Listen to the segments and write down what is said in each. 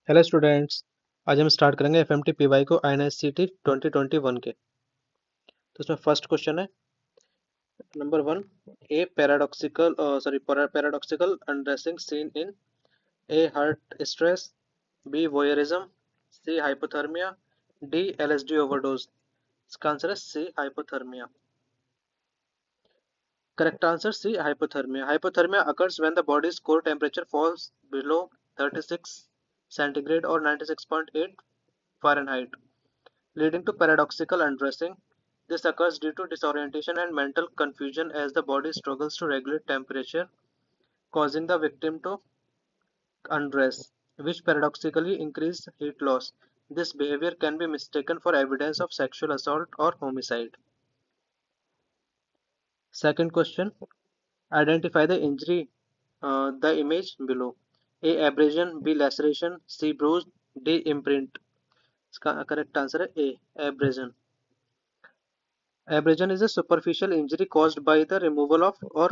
Hello students. आज हम start करेंगे एफएमटी पीवाईक्यू आईएनएससीटी 2021 के। तो इसमें फर्स्ट क्वेश्चन है number 1। A paradoxical undressing scene in a heat stress, B voyeurism, C hypothermia, D LSD overdose. इसका आंसर है C hypothermia. Correct answer C hypothermia. Hypothermia occurs when the body's core temperature falls below 36 centigrade or 96.8 Fahrenheit, leading to paradoxical undressing. This occurs due to disorientation and mental confusion as the body struggles to regulate temperature, causing the victim to undress, which paradoxically increases heat loss. This behavior can be mistaken for evidence of sexual assault or homicide. Second question. Identify the injury, the image below. A. Abrasion, B. Laceration, C. Bruise, D. Imprint. इसका correct answer है A. Abrasion. Abrasion is a superficial injury caused by the removal of or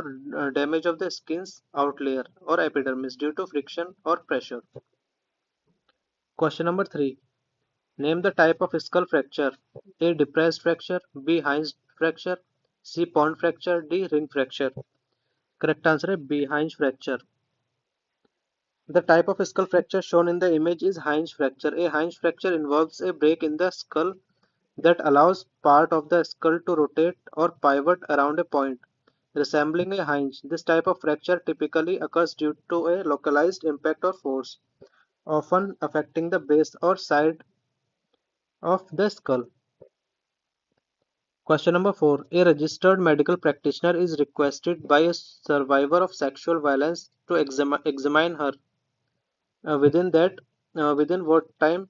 damage of the skin's outlayer or epidermis due to friction or pressure. Question number 3. Name the type of skull fracture. A. Depressed fracture, B. Hinge fracture, C. Pond fracture, D. Ring fracture. Correct answer है B. Hinge fracture. The type of skull fracture shown in the image is hinge fracture. A hinge fracture involves a break in the skull that allows part of the skull to rotate or pivot around a point, resembling a hinge. This type of fracture typically occurs due to a localized impact or force, often affecting the base or side of the skull. Question number 4. A registered medical practitioner is requested by a survivor of sexual violence to examine her. Within what time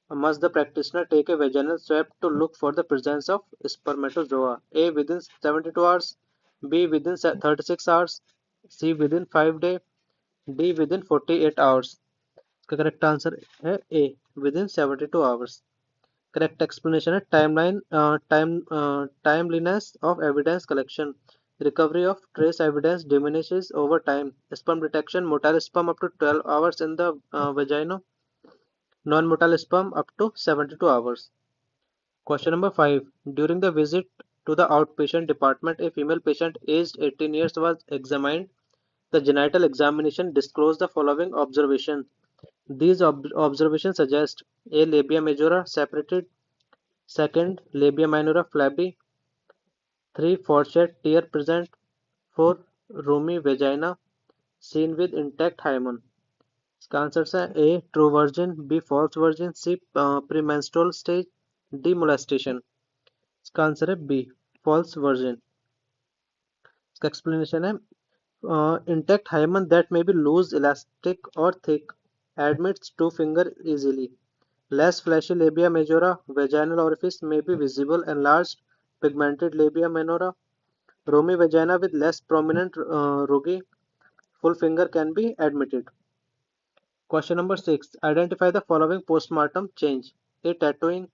must the practitioner take a vaginal swab to look for the presence of spermatozoa? A. Within 72 hours, B. Within 36 hours, C. Within 5 days, D. Within 48 hours. इसका correct answer है A. Within 72 hours. Correct explanation है timeliness of evidence collection. Recovery of trace evidence diminishes over time. Sperm detection, motile sperm up to 12 hours in the vagina. Non-motile sperm up to 72 hours. Question number 5. During the visit to the outpatient department, a female patient aged 18 years was examined. The genital examination disclosed the following observation. These observations suggest: A. Labia majora separated. Second, labia minora flabby. 3. Fourchette tear present. 4. Roomy vagina seen with intact hymen. इसका answer है A. True virgin, B. False virgin, C. Premenstrual stage, D. Molestation. इसका answer है B. False virgin. इसका explanation है intact hymen that may be loose, elastic or thick, admits two finger easily. Less fleshy labia majora, vaginal orifice may be visible. Enlarged pigmented labia minora, roomy vagina with less prominent rugae, full finger can be admitted. Question number 6. Identify the following postmortem change. A. Tattooing,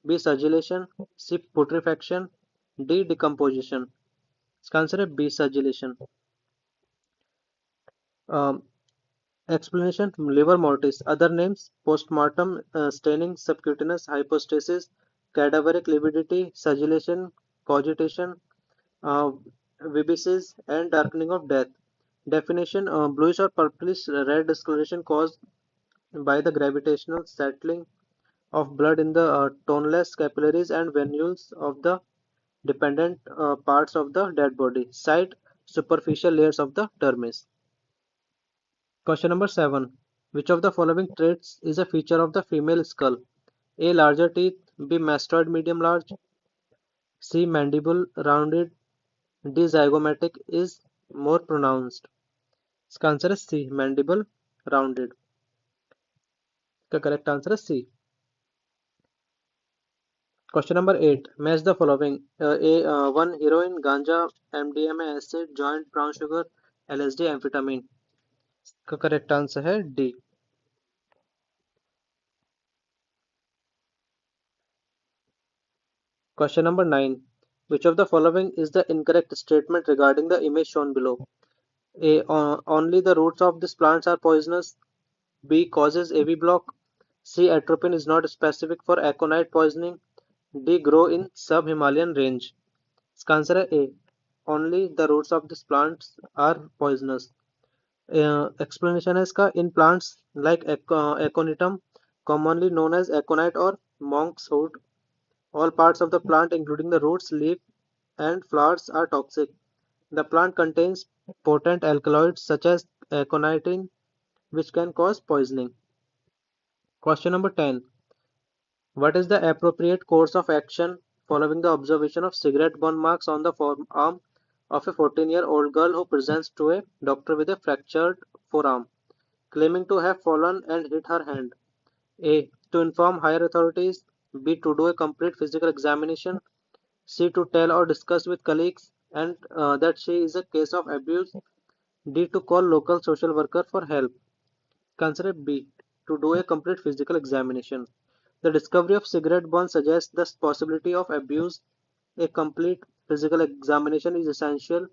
B. Suggelation, C. Putrefaction, D. Decomposition. इसका answer है B. Suggelation. Explanation: liver mortis. Other names: postmortem staining, subcutaneous hypostasis, cadaveric lividity, suggelation, cogitation, uh, vibices, and darkening of death. Definition: bluish or purplish red discoloration caused by the gravitational settling of blood in the toneless capillaries and venules of the dependent parts of the dead body. Site: superficial layers of the dermis. Question number 7. Which of the following traits is a feature of the female skull? A. Larger teeth, B. Mastoid medium large, C. Mandible rounded, D. Zygomatic is more pronounced. इसका answer है C. Mandible rounded. इसका correct answer है C. Question number 8. Match the following. 1. Heroin, ganja, MDMA, acid, joint, brown sugar, LSD, amphetamine. इसका correct answer है D. Question number 9. Which of the following is the incorrect statement regarding the image shown below? A. Only the roots of these plants are poisonous. B. Causes AV block. C. Atropine is not specific for aconite poisoning. D. Grow in sub-Himalayan range. इसका answer है A. Only the roots of these plants are poisonous. Explanation है इसका in plants like aconitum, commonly known as aconite or monk's hood, all parts of the plant, including the roots, leaf, and flowers, are toxic. The plant contains potent alkaloids such as aconitin, which can cause poisoning. Question number 10. What is the appropriate course of action following the observation of cigarette burn marks on the forearm of a 14-year-old girl who presents to a doctor with a fractured forearm, claiming to have fallen and hit her hand? A. To inform higher authorities. B. To do a complete physical examination. C. To tell or discuss with colleagues and that she is a case of abuse. D. To call local social worker for help. Consider B. To do a complete physical examination. The discovery of cigarette burn suggests the possibility of abuse. A complete physical examination is essential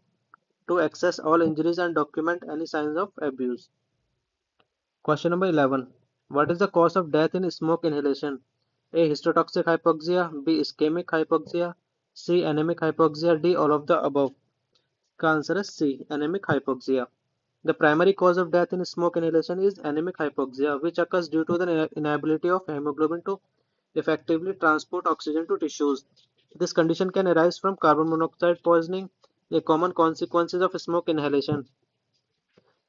to access all injuries and document any signs of abuse. Question number 11. What is the cause of death in smoke inhalation? A. Histotoxic hypoxia. B. Ischemic hypoxia. C. Anemic hypoxia. D. All of the above. The answer is C. Anemic hypoxia. The primary cause of death in smoke inhalation is anemic hypoxia, which occurs due to the inability of hemoglobin to effectively transport oxygen to tissues. This condition can arise from carbon monoxide poisoning, a common consequence of smoke inhalation.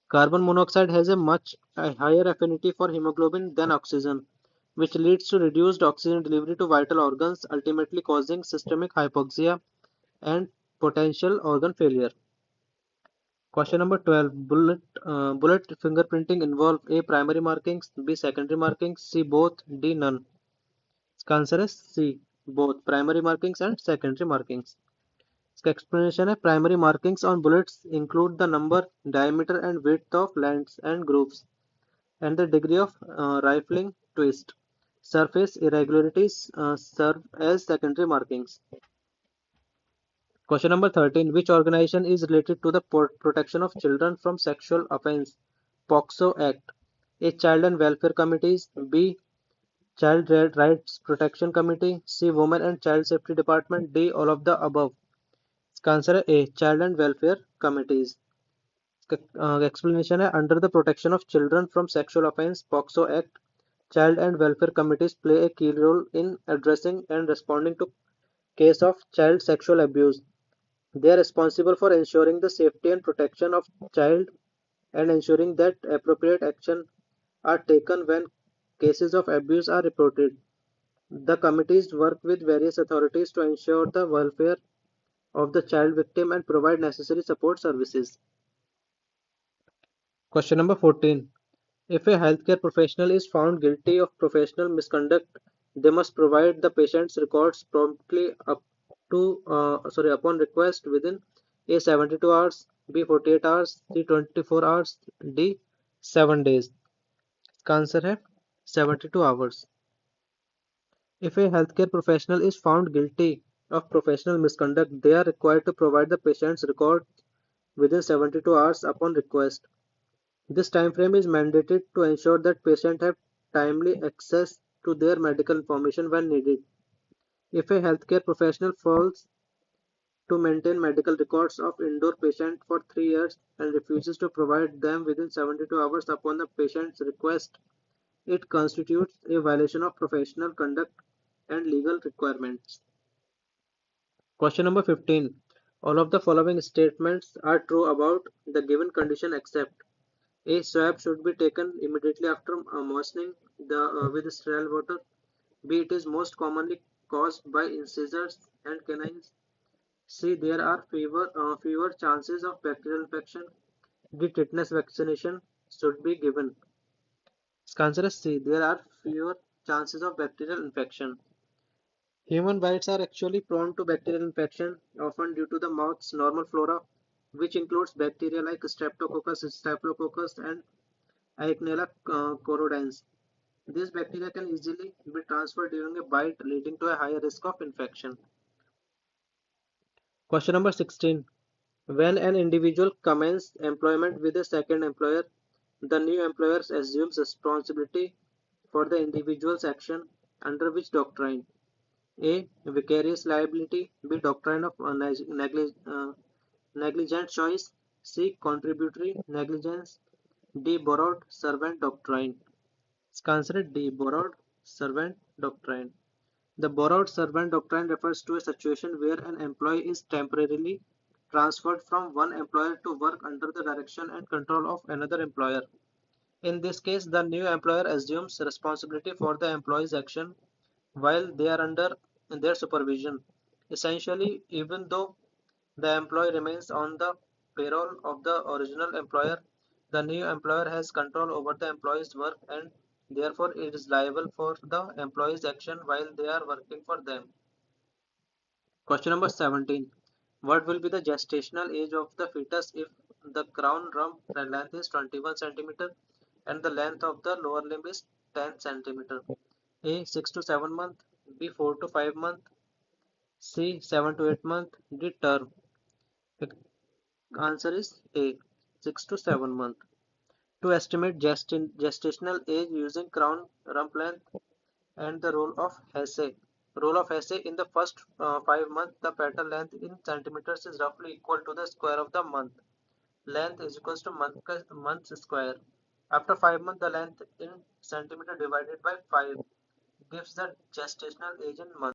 Carbon monoxide has a much higher affinity for hemoglobin than oxygen, which leads to reduced oxygen delivery to vital organs, ultimately causing systemic hypoxia and potential organ failure. Question number 12. Bullet fingerprinting involve A. Primary markings, B. Secondary markings, C. Both, D. None. इसका answer है C. Both primary markings and secondary markings. इसका explanation है primary markings on bullets include the number, diameter and width of lands and grooves and the degree of rifling twist. Surface irregularities serve as secondary markings. Question number 13. Which organization is related to the protection of children from sexual offense? POXO Act. A. Child and Welfare Committees. B. Child Rights Protection Committee. C. Women and Child Safety Department. D. All of the above. इसका answer है A. Child and Welfare Committees. Explanation है Under the Protection of Children from Sexual Offense POXO Act, Child and Welfare Committees play a key role in addressing and responding to cases of child sexual abuse. They are responsible for ensuring the safety and protection of child and ensuring that appropriate action are taken when cases of abuse are reported. The committees work with various authorities to ensure the welfare of the child victim and provide necessary support services. Question number 14. If a healthcare professional is found guilty of professional misconduct, they must provide the patient's records promptly upon request within A. 72 hours, B. 48 hours, C. 24 hours, D. 7 days. इसका answer है 72 hours. If a healthcare professional is found guilty of professional misconduct, they are required to provide the patient's record within 72 hours upon request. This time frame is mandated to ensure that patients have timely access to their medical information when needed. If a healthcare professional fails to maintain medical records of indoor patient for 3 years and refuses to provide them within 72 hours upon the patient's request, it constitutes a violation of professional conduct and legal requirements. Question number 15. All of the following statements are true about the given condition except A. Swab should be taken immediately after moistening with sterile water. B. It is most commonly caused by incisors and canines. C. There are fewer chances of bacterial infection. D. Tetanus vaccination should be given. इसका answer है C. There are fewer chances of bacterial infection. Human bites are actually prone to bacterial infection, often due to the mouth's normal flora, which includes bacteria like Streptococcus, Staphylococcus, and Aicnella corrodens. These bacteria can easily be transferred during a bite, leading to a higher risk of infection. Question number 16. When an individual commences employment with a second employer, The new employer assumes responsibility for the individual's action under which doctrine? A. Vicarious liability. B. Doctrine of negligent choice. C. Contributory negligence. D. Borrowed servant doctrine. Answer is D. Borrowed servant doctrine. The borrowed servant doctrine refers to a situation where an employee is temporarily transferred from one employer to work under the direction and control of another employer. In this case, the new employer assumes responsibility for the employee's action while they are under their supervision. Essentially, even though the employee remains on the payroll of the original employer, the new employer has control over the employee's work and therefore it is liable for the employee's action while they are working for them. Question number 17. What will be the gestational age of the fetus if the crown rump length is 21 centimeter and the length of the lower limb is 10 centimeter? A. 6 to 7 month. B. 4 to 5 month. C. 7 to 8 month. D. Term. The answer is A. 6 to 7 month. To estimate gestational age using crown rump length and the role of Hesse. Role of Hesse: in the first 5 months, the fetal length in centimeters is roughly equal to the square of the month. Length is equals to month square. After 5 months, the length in centimeter divided by 5 gives the gestational age in months.